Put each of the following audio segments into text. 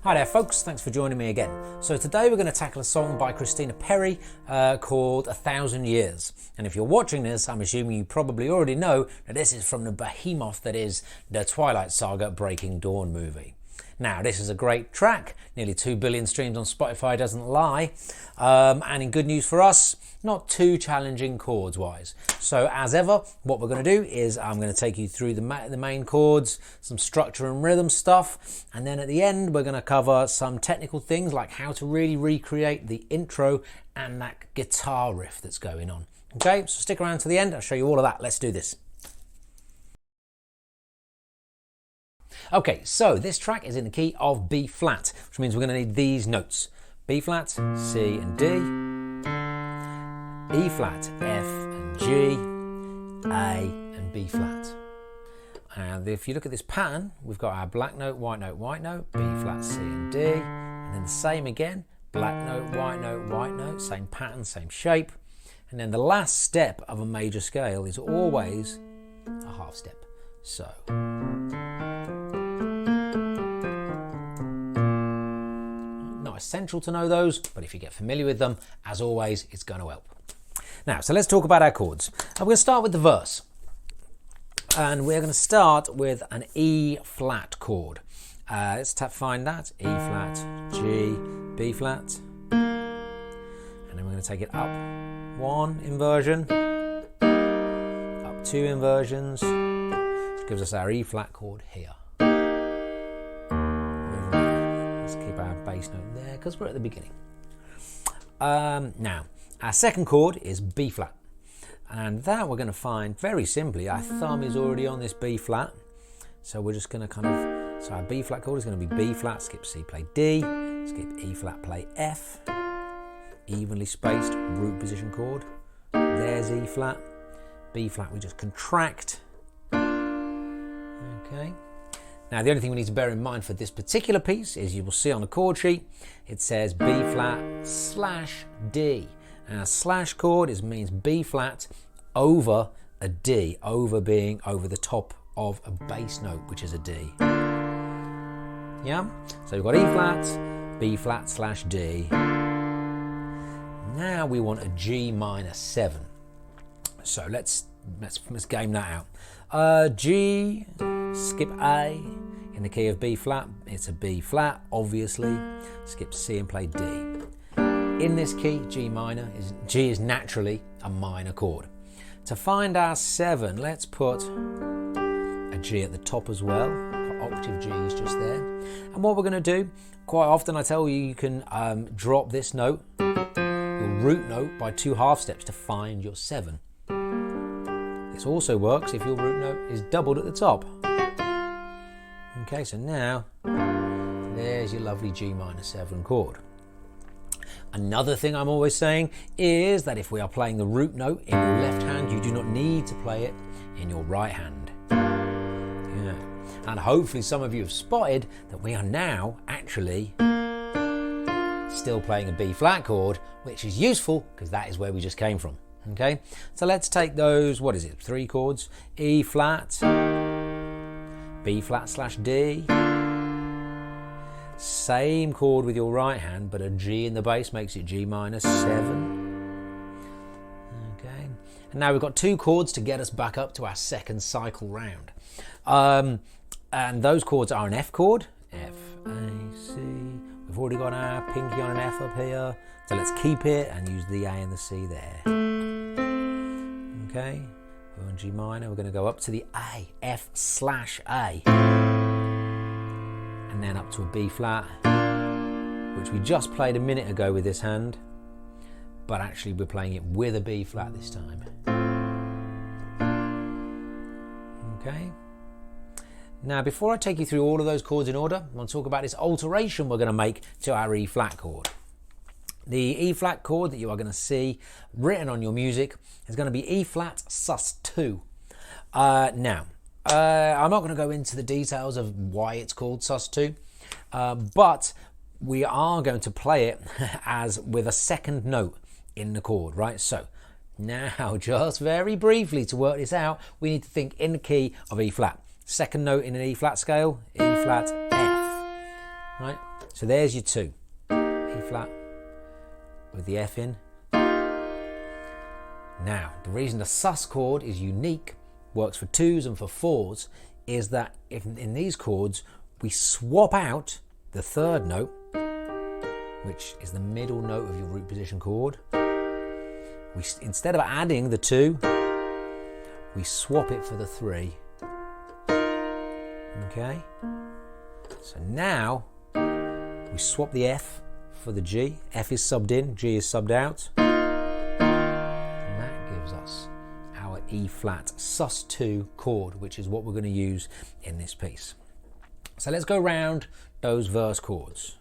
Hi there folks, thanks for joining me again. So today we're going to tackle a song by Christina Perri called 1,000 Years. And if you're watching this, I'm assuming you probably already know that this is from the behemoth that is the Twilight Saga Breaking Dawn movie. Now this is a great track, nearly 2 billion streams on Spotify doesn't lie, and in good news for us, not too challenging chords wise. So as ever, what we're going to do is I'm going to take you through the main chords, some structure and rhythm stuff, and then at the end we're going to cover some technical things like how to really recreate the intro and that guitar riff that's going on. Okay, so stick around to the end, I'll show you all of that. Let's do this. Okay, so this track is in the key of B flat, which means we're going to need these notes. B flat, C and D, E flat, F and G, A and B flat. And if you look at this pattern, we've got our black note, white note, B flat, C and D, and then the same again, black note, white note, same pattern, same shape. And then the last step of a major scale is always a half step. So. Essential to know those, but if you get familiar with them, as always, it's going to help. Now, so let's talk about our chords. I'm going to start with the verse, and we're going to start with an E flat chord. Let's find that. E flat, G, B flat, and then we're going to take it up 1 inversion, up 2 inversions, which gives us our E flat chord here. Our bass note there because we're at the beginning. Now our second chord is B flat, and that we're going to find very simply. Our thumb is already on this B flat, so we're just going to so our B flat chord is going to be B flat, skip C, play D, skip E flat, play F, evenly spaced root position chord. There's E flat, B flat we just contract. Okay. Now the only thing we need to bear in mind for this particular piece is you will see on the chord sheet it says B flat slash D. And a slash chord means B flat over a D, over being over the top of a bass note, which is a D. Yeah? So we've got E flat, B flat slash D. Now we want a G minor 7. So let's game that out. G, skip A, in the key of B flat, it's a B flat, obviously. Skip C and play D. In this key, G is naturally a minor chord. To find our 7, let's put a G at the top as well. Octave G is just there. And what we're going to do, quite often I tell you can drop this note, your root note, by 2 half steps to find your 7. This also works if your root note is doubled at the top. Okay, so now there's your lovely G minor 7 chord. Another thing I'm always saying is that if we are playing the root note in your left hand, you do not need to play it in your right hand. Yeah. And hopefully some of you have spotted that we are now actually still playing a B flat chord, which is useful because that is where we just came from. Okay, so let's take those, 3 chords, E flat, B flat slash D, same chord with your right hand, but a G in the bass makes it G minor 7. Okay, and now we've got 2 chords to get us back up to our second cycle round. And those chords are an F chord, F, A, C. We've already got our pinky on an F up here, so let's keep it and use the A and the C there. Okay, we're on G minor, we're going to go up to the A, F slash A, and then up to a B flat, which we just played a minute ago with this hand, but actually we're playing it with a B flat this time. Okay, now before I take you through all of those chords in order, I want to talk about this alteration we're going to make to our E flat chord. The E flat chord that you are going to see written on your music is going to be E flat sus2. Now, I'm not going to go into the details of why it's called sus2, but we are going to play it as with a second note in the chord, right? So now, just very briefly to work this out, we need to think in the key of E flat. Second note in an E flat scale, E flat F. right? So there's your 2. E flat with the F in. Now, the reason the sus chord is unique, works for 2s and for 4s, is that if in these chords we swap out the 3rd note, which is the middle note of your root position chord, instead of adding the 2, we swap it for the 3. Okay? So now we swap the F for the G. F is subbed in, G is subbed out. And that gives us our E flat sus2 chord, which is what we're going to use in this piece. So let's go round those verse chords.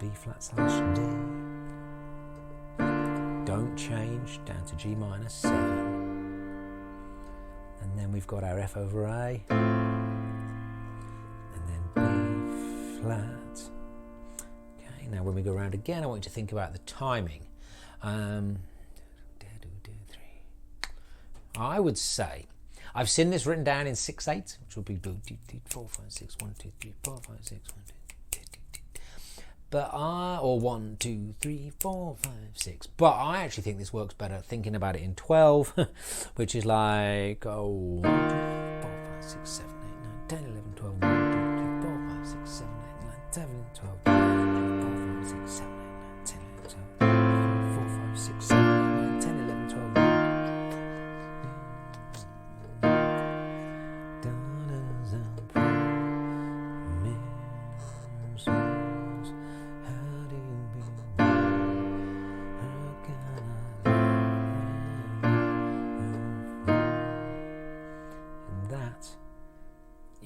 B flat slash D. Don't change, down to G minor 7. And then we've got our F over A. And then B flat. Okay, now when we go around again, I want you to think about the timing. I would say, I've seen this written down in 6/8, which would be 2, 3, 4, 5, 6, 1, 2, 3, 4, 5, 6, 1, 2, 3, 4. But or 1, 2, 3, 4, 5, 6. But I actually think this works better thinking about it in 12, which is like 1, 2, 3, 4, 5, 6, 7, 8, 9, 10, 11, 12, 1, 2, 3, 4, 5, 6, 7, 8, 9, 10, 11, 12, 4, 5, 6, 7, 8, 9, 10, 11, 12, 4, 5, 6, 7, 8, 9, 10, 11, 12.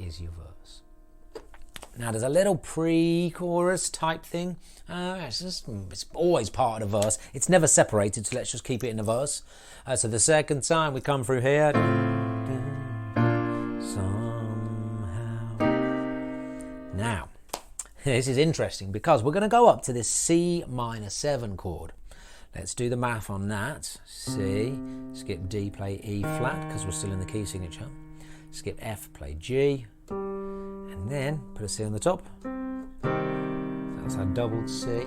Is your verse. Now there's a little pre-chorus type thing. It's always part of the verse. It's never separated, so let's just keep it in the verse. So the second time we come through here, somehow. Now, this is interesting because we're going to go up to this C minor 7 chord. Let's do the math on that. C, skip D, play E flat because we're still in the key signature. Skip F, play G, and then put a C on the top. That's our doubled C.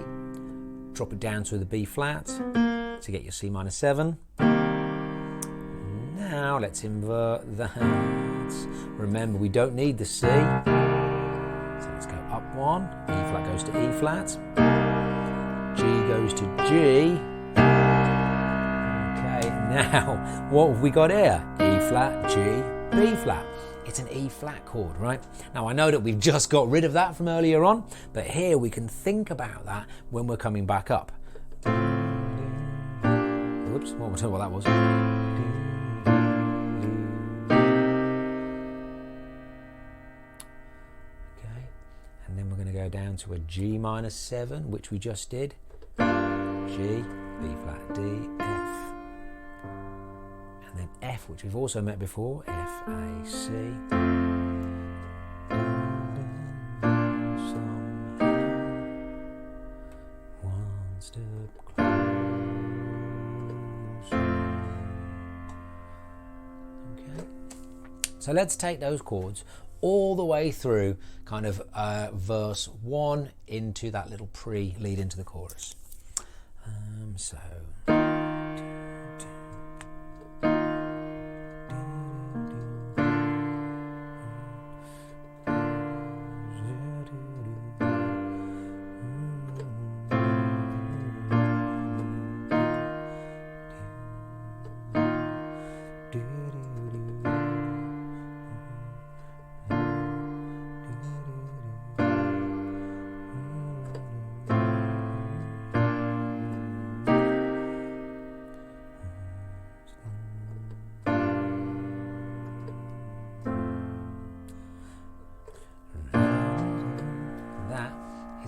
Drop it down to the B flat to get your C minor 7. Now let's invert that. Remember, we don't need the C. So let's go up 1. E flat goes to E flat. G goes to G. Okay, now what have we got here? E flat, G, B flat. It's an E flat chord, right? Now I know that we've just got rid of that from earlier on, but here we can think about that when we're coming back up. Whoops, what that was. Okay, and then we're going to go down to a G minor 7, which we just did. G, B flat, D, F. And then F, which we've also met before, F, A, C. One step closer. Okay. So let's take those chords all the way through kind of verse 1 into that little pre-lead into the chorus. So...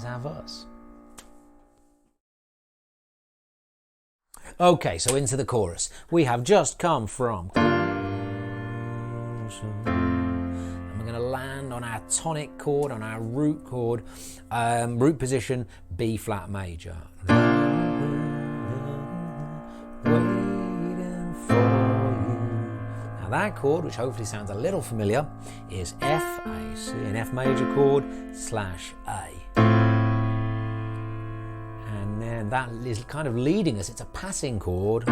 our verse. Okay, so into the chorus. We have just come from and we're going to land on our tonic chord, on our root chord, root position B flat major. Waiting for you. Now that chord, which hopefully sounds a little familiar, is F, A, C, an F major chord slash A. And then that is kind of leading us, it's a passing chord,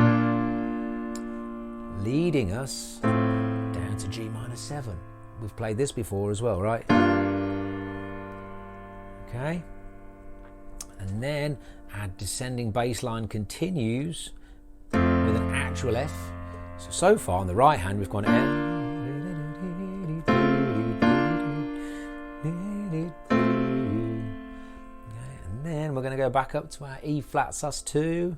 leading us down to G minor 7. We've played this before as well, right? Okay. And then our descending bass line continues with an actual F. So far on the right hand we've gone F, and then we're going to go back up to our E flat sus2.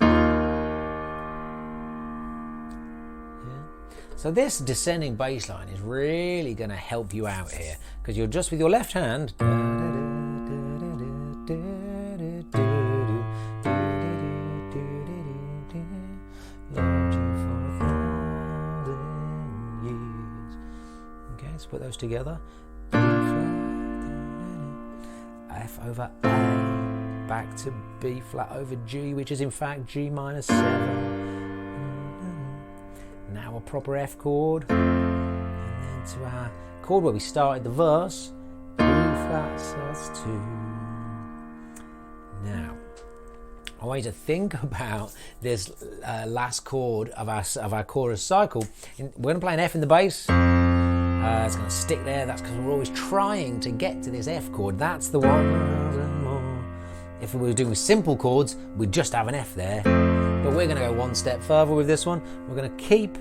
So this descending bass line is really going to help you out here, because you're just with your left hand put those together. F over A, back to B flat over G, which is in fact G minor 7. Now a proper F chord, and then to our chord where we started the verse, B flat sus2. Now I want you to think about this last chord of our chorus cycle. We're going to play an F in the bass. It's going to stick there. That's because we're always trying to get to this F chord. That's the one. If we were doing simple chords, we'd just have an F there. But we're going to go one step further with this one. We're going to keep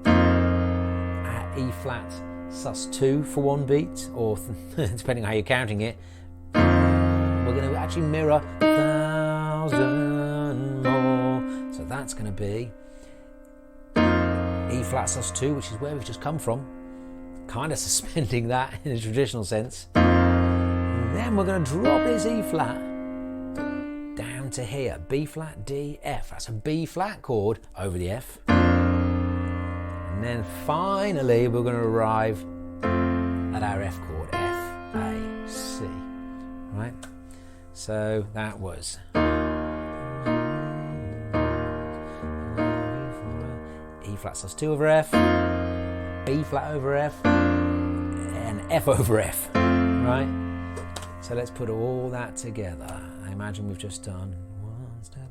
our E flat sus2 for one beat, or depending on how you're counting it, we're going to actually mirror 1,000 more. So that's going to be E flat sus2, which is where we've just come from. Kind of suspending that in a traditional sense. And then we're going to drop this E flat down to here, B flat, D, F. That's a B flat chord over the F. And then finally we're going to arrive at our F chord, F, A, C. Right? So that was E flat sus2 over F, B flat over F, and F over F, right? So let's put all that together. I imagine we've just done one step.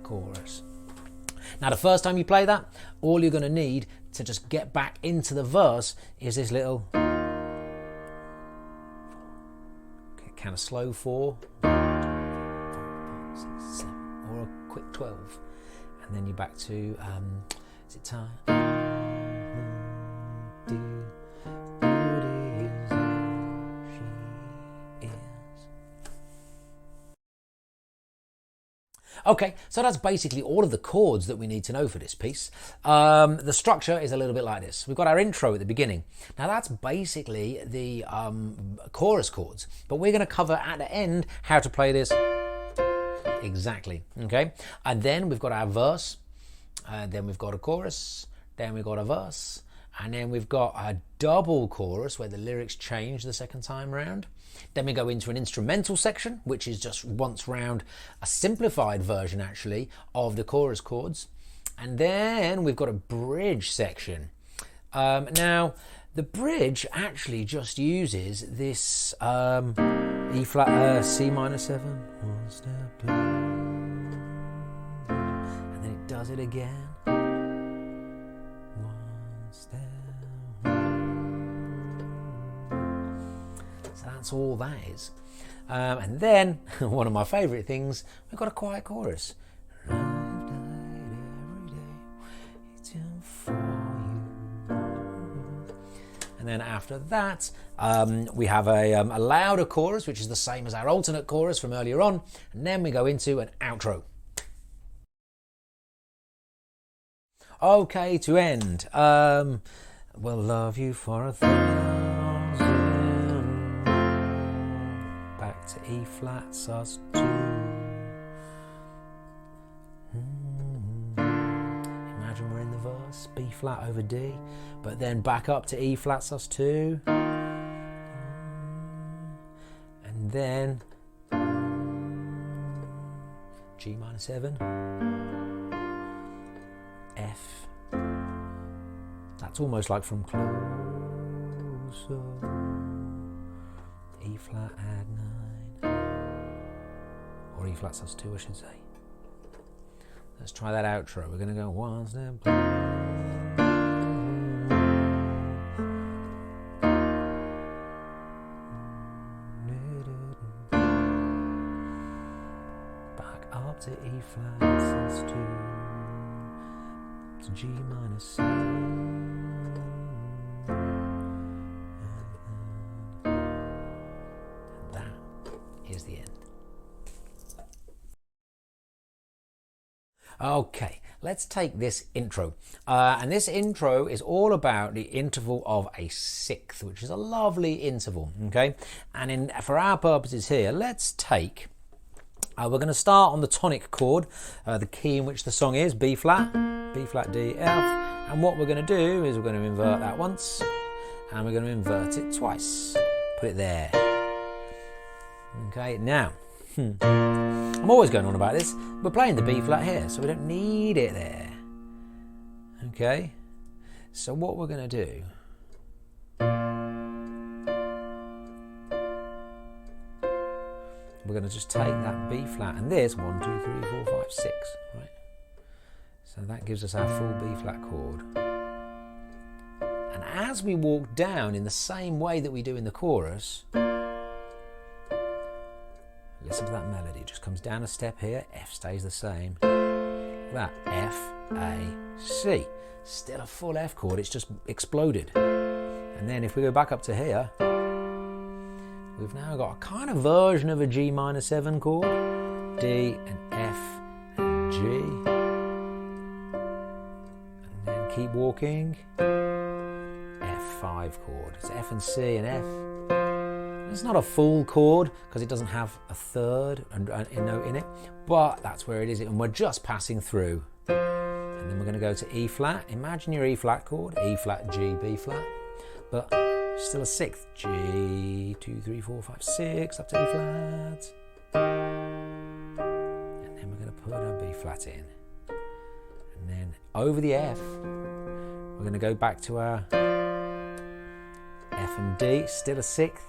Chorus. Now the first time you play that, all you're going to need to just get back into the verse is this little kind of slow 4, 5, 6, 7, or a quick 12, and then you're back to is it time? Okay, so that's basically all of the chords that we need to know for this piece. The structure is a little bit like this. We've got our intro at the beginning. Now that's basically the chorus chords, but we're going to cover at the end how to play this exactly, okay? And then we've got our verse, and then we've got a chorus, then we've got a verse, and then we've got a double chorus where the lyrics change the second time round. Then we go into an instrumental section, which is just once round a simplified version actually of the chorus chords. And then we've got a bridge section. Now the bridge actually just uses this E flat C minor 7, one step down, and then it does it again, one step. That's all that is. And then, one of my favourite things, we've got a quiet chorus. And then after that, we have a louder chorus, which is the same as our alternate chorus from earlier on. And then we go into an outro. Okay, to end. We'll love you for 1,000. Back back to E flat, sus2. Imagine we're in the verse, B flat over D, but then back up to E flat, sus2. And then G minor 7, F. That's almost like from closer. E flat add 9, or E flat sus2 I should say. Let's try that outro. We're going to go one step back up to E flat sus2 to G minor 7. Is the end. Okay, let's take this intro. And this intro is all about the interval of a sixth, which is a lovely interval, okay? And for our purposes here, let's take, we're going to start on the tonic chord, the key in which the song is, B flat, D, F. And what we're going to do is we're going to invert that once, and we're going to invert it twice. Put it there. Okay, now, I'm always going on about this. We're playing the B flat here, so we don't need it there. Okay, so what we're going to do, we're going to just take that B flat and this 1, 2, 3, 4, 5, 6, right? So that gives us our full B flat chord. And as we walk down in the same way that we do in the chorus, listen to that melody, it just comes down a step here, F stays the same. That F, A, C. Still a full F chord, it's just exploded. And then if we go back up to here, we've now got a kind of version of a G minor 7 chord, D and F and G. And then keep walking, F5 chord. It's F and C and F. It's not a full chord because it doesn't have a third note in it, but that's where it is, and we're just passing through. And then we're going to go to E flat. Imagine your E flat chord, E flat, G, B flat, but still a sixth, G, 2, 3, 4, 5, 6, up to E flat. And then we're going to put a B flat in. And then over the F, we're going to go back to our F and D, still a sixth.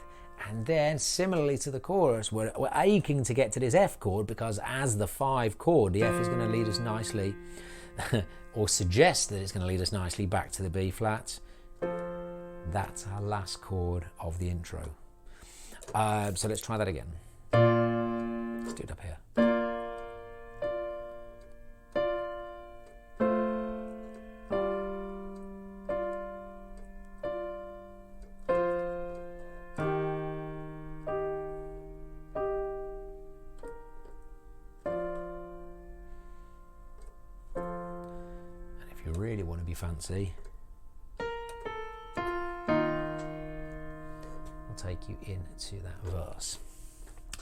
And then, similarly to the chorus, we're aching to get to this F chord because as the 5 chord, the F is going to lead us nicely, or suggest that it's going to lead us nicely back to the B flat. That's our last chord of the intro. So let's try that again. Let's do it up here. Really want to be fancy, I'll take you into that verse.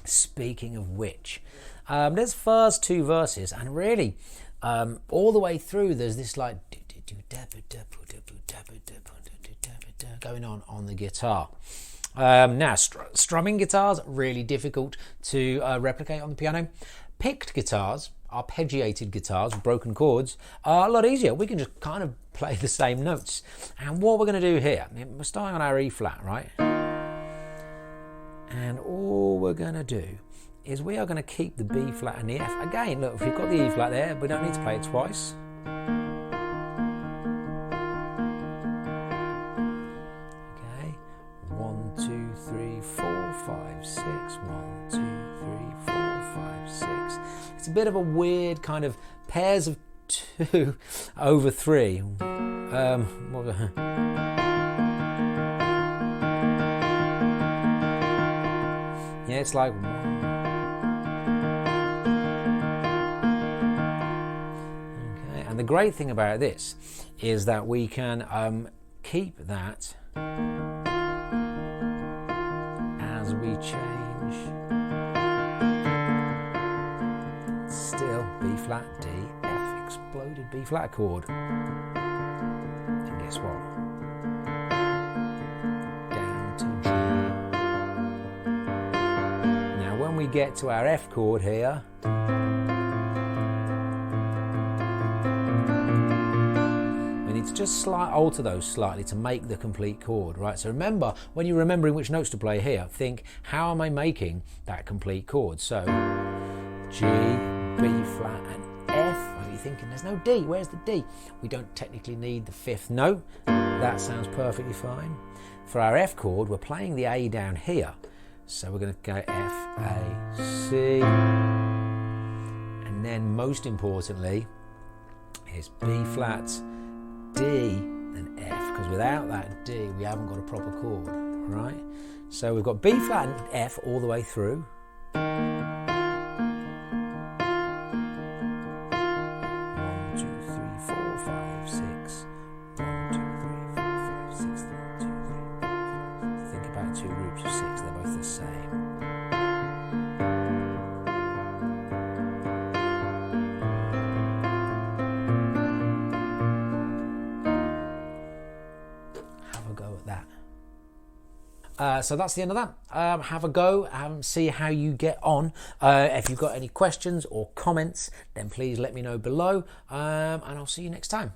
Speaking of which, there's first 2 verses, and really all the way through there's this like going on the guitar. Now strumming guitars, really difficult to replicate on the piano. Picked guitars, arpeggiated guitars with broken chords, are a lot easier. We can just kind of play the same notes. And what we're going to do here, we're starting on our E flat, right? And all we're going to do is we are going to keep the B flat and the F. Again, look, if we've got the E flat there, we don't need to play it twice. Okay, 1, 2, 3, 4, 5, 6, 1, 2, 3, 4, 5, 6. It's a bit of a weird kind of pairs of 2 over 3. Yeah, it's like 1. Okay, and the great thing about this is that we can keep that as we change still B flat, D, F, exploded B flat chord. And guess what? Down to G. Now when we get to our F chord here, we need to just alter those slightly to make the complete chord, right? So remember, when you're remembering which notes to play here, think, how am I making that complete chord? So G, B flat and F. Are you thinking there's no D? Where's the D? We don't technically need the fifth note. That sounds perfectly fine. For our F chord, we're playing the A down here. So we're going to go F, A, C. And then most importantly is B flat, D and F, because without that D we haven't got a proper chord, right? So we've got B flat and F all the way through. 1, 2, 3, 4, 5, 6. 1, 2, 3, 4, 5, 6. 1, 2, 3, 4, 5. Think about two groups of 6, they're both the same. So that's the end of that. Have a go, see how you get on. If you've got any questions or comments, then please let me know below, and I'll see you next time.